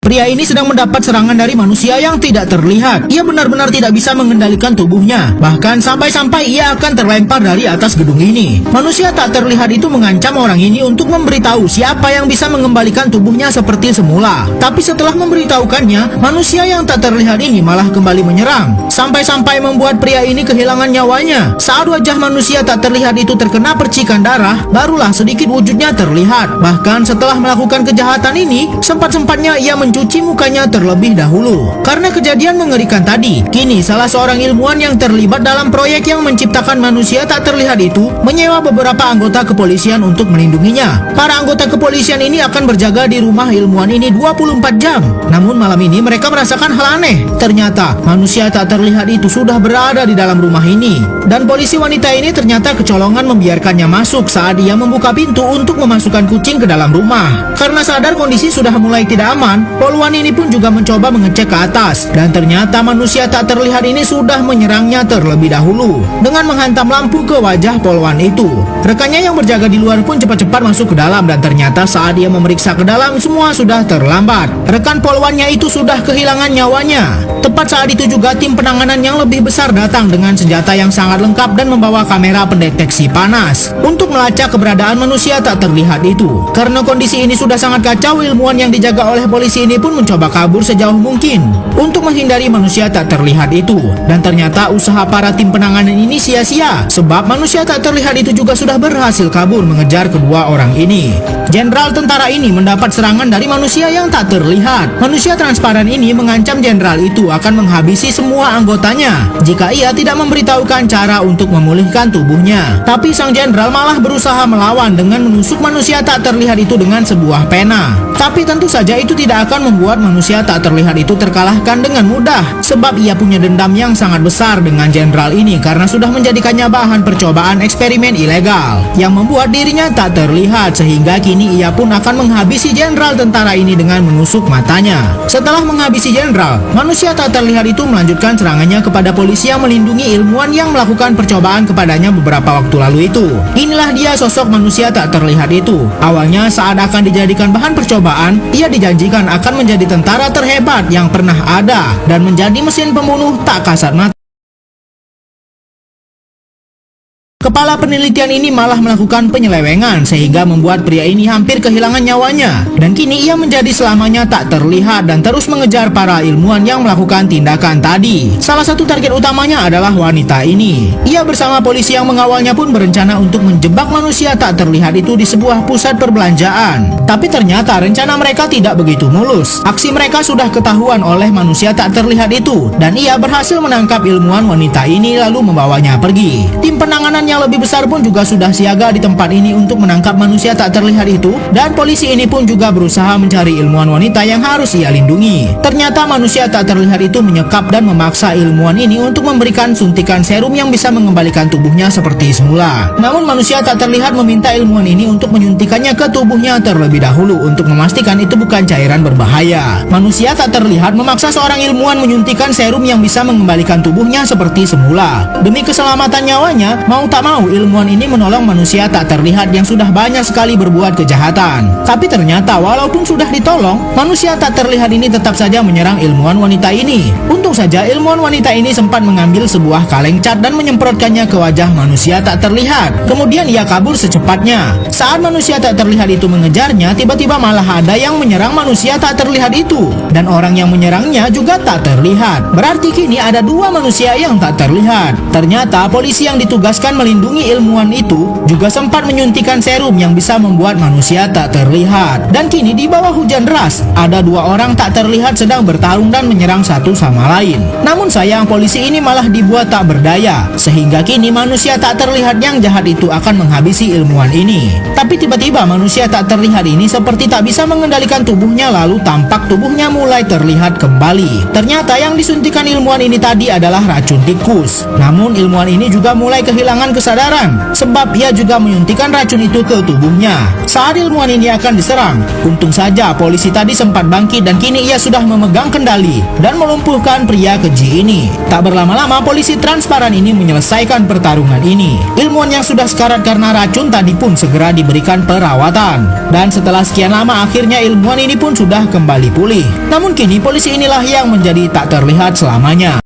Pria ini sedang mendapat serangan dari manusia yang tidak terlihat. Ia benar-benar tidak bisa mengendalikan tubuhnya. Bahkan sampai-sampai ia akan terlempar dari atas gedung ini. Manusia tak terlihat itu mengancam orang ini untuk memberitahu siapa yang bisa mengembalikan tubuhnya seperti semula. Tapi setelah memberitahukannya, manusia yang tak terlihat ini malah kembali menyerang. Sampai-sampai membuat pria ini kehilangan nyawanya. Saat wajah manusia tak terlihat itu terkena percikan darah, barulah sedikit wujudnya terlihat. Bahkan setelah melakukan kejahatan ini, sempat-sempatnya ia mencuci mukanya terlebih dahulu. Karena kejadian mengerikan tadi, kini salah seorang ilmuwan yang terlibat dalam proyek yang menciptakan manusia tak terlihat itu menyewa beberapa anggota kepolisian untuk melindunginya. Para anggota kepolisian ini akan berjaga di rumah ilmuwan ini 24 jam. Namun malam ini mereka merasakan hal aneh. Ternyata manusia tak terlihat itu sudah berada di dalam rumah ini. Dan polisi wanita ini ternyata kecolongan membiarkannya masuk saat ia membuka pintu untuk memasukkan kucing ke dalam rumah. Karena sadar kondisi sudah mulai tidak aman, poluan ini pun juga mencoba mengecek ke atas. Dan ternyata manusia tak terlihat ini sudah menyerangnya terlebih dahulu dengan menghantam lampu ke wajah poluan itu. Rekannya yang berjaga di luar pun cepat-cepat masuk ke dalam, dan ternyata saat ia memeriksa ke dalam semua sudah terlambat. Rekan poluannya itu sudah kehilangan nyawanya. Tepat saat itu juga tim penanganan yang lebih besar datang dengan senjata yang sangat lengkap dan membawa kamera pendeteksi panas untuk melacak keberadaan manusia tak terlihat itu. Karena kondisi ini sudah sangat kacau, ilmuwan yang dijaga oleh polisi ini pun mencoba kabur sejauh mungkin untuk menghindari manusia tak terlihat itu. Dan ternyata usaha para tim penanganan ini sia-sia, sebab manusia tak terlihat itu juga sudah berhasil kabur mengejar kedua orang ini. Jenderal tentara ini mendapat serangan dari manusia yang tak terlihat. Manusia transparan ini mengancam jenderal itu akan menghabisi semua anggotanya jika ia tidak memberitahukan cara untuk memulihkan tubuhnya. Tapi sang jenderal malah berusaha melawan dengan menusuk manusia tak terlihat itu dengan sebuah pena. Tapi tentu saja itu tidak akan membuat manusia tak terlihat itu terkalahkan dengan mudah, sebab ia punya dendam yang sangat besar dengan jenderal ini karena sudah menjadikannya bahan percobaan eksperimen ilegal yang membuat dirinya tak terlihat, sehingga kini ia pun akan menghabisi jenderal tentara ini dengan menusuk matanya. Setelah menghabisi jenderal, manusia tak terlihat itu melanjutkan serangannya kepada polisi yang melindungi ilmuwan yang melakukan percobaan kepadanya beberapa waktu lalu itu. Inilah dia sosok manusia tak terlihat itu. Awalnya saat akan dijadikan bahan percobaan, ia dijanjikan akan menjadi tentara terhebat yang pernah ada dan menjadi mesin pembunuh tak kasat mata. Kepala penelitian ini malah melakukan penyelewengan sehingga membuat pria ini hampir kehilangan nyawanya. Dan kini ia menjadi selamanya tak terlihat dan terus mengejar para ilmuwan yang melakukan tindakan tadi. Salah satu target utamanya adalah wanita ini. Ia bersama polisi yang mengawalnya pun berencana untuk menjebak manusia tak terlihat itu di sebuah pusat perbelanjaan. Tapi ternyata rencana mereka tidak begitu mulus. Aksi mereka sudah ketahuan oleh manusia tak terlihat itu, dan ia berhasil menangkap ilmuwan wanita ini lalu membawanya pergi. Tim penanganan yang lebih besar pun juga sudah siaga di tempat ini untuk menangkap manusia tak terlihat itu, dan polisi ini pun juga berusaha mencari ilmuwan wanita yang harus ia lindungi. Ternyata manusia tak terlihat itu menyekap dan memaksa ilmuwan ini untuk memberikan suntikan serum yang bisa mengembalikan tubuhnya seperti semula. Namun manusia tak terlihat meminta ilmuwan ini untuk menyuntikannya ke tubuhnya terlebih dahulu untuk memastikan itu bukan cairan berbahaya. Manusia tak terlihat memaksa seorang ilmuwan menyuntikan serum yang bisa mengembalikan tubuhnya seperti semula. Demi keselamatan nyawanya, mau tak mau ilmuwan ini menolong manusia tak terlihat yang sudah banyak sekali berbuat kejahatan. Tapi ternyata walaupun sudah ditolong, manusia tak terlihat ini tetap saja menyerang ilmuwan wanita ini. Untung saja ilmuwan wanita ini sempat mengambil sebuah kaleng cat dan menyemprotkannya ke wajah manusia tak terlihat. Kemudian ia kabur secepatnya. Saat manusia tak terlihat itu mengejarnya, tiba-tiba malah ada yang menyerang manusia tak terlihat itu, dan orang yang menyerangnya juga tak terlihat. Berarti kini ada dua manusia yang tak terlihat. Ternyata polisi yang ditugaskan melindungi ilmuwan itu juga sempat menyuntikan serum yang bisa membuat manusia tak terlihat. Dan kini di bawah hujan deras, ada dua orang tak terlihat sedang bertarung dan menyerang satu sama lain. Namun sayang, polisi ini malah dibuat tak berdaya, sehingga kini manusia tak terlihat yang jahat itu akan menghabisi ilmuwan ini. Tapi tiba-tiba manusia tak terlihat ini seperti tak bisa mengendalikan tubuhnya, lalu tampak tubuhnya mulai terlihat kembali. Ternyata yang disuntikan ilmuwan ini tadi adalah racun tikus. Namun ilmuwan ini juga mulai kehilangan kesadaran, sebab ia juga menyuntikkan racun itu ke tubuhnya. Saat ilmuwan ini akan diserang, untung saja polisi tadi sempat bangkit dan kini ia sudah memegang kendali dan melumpuhkan pria keji ini. Tak berlama-lama polisi transparan ini menyelesaikan pertarungan ini. Ilmuwan yang sudah sekarat karena racun tadi pun segera diberikan perawatan. Dan setelah sekian lama akhirnya ilmuwan ini pun sudah kembali pulih. Namun kini polisi inilah yang menjadi tak terlihat selamanya.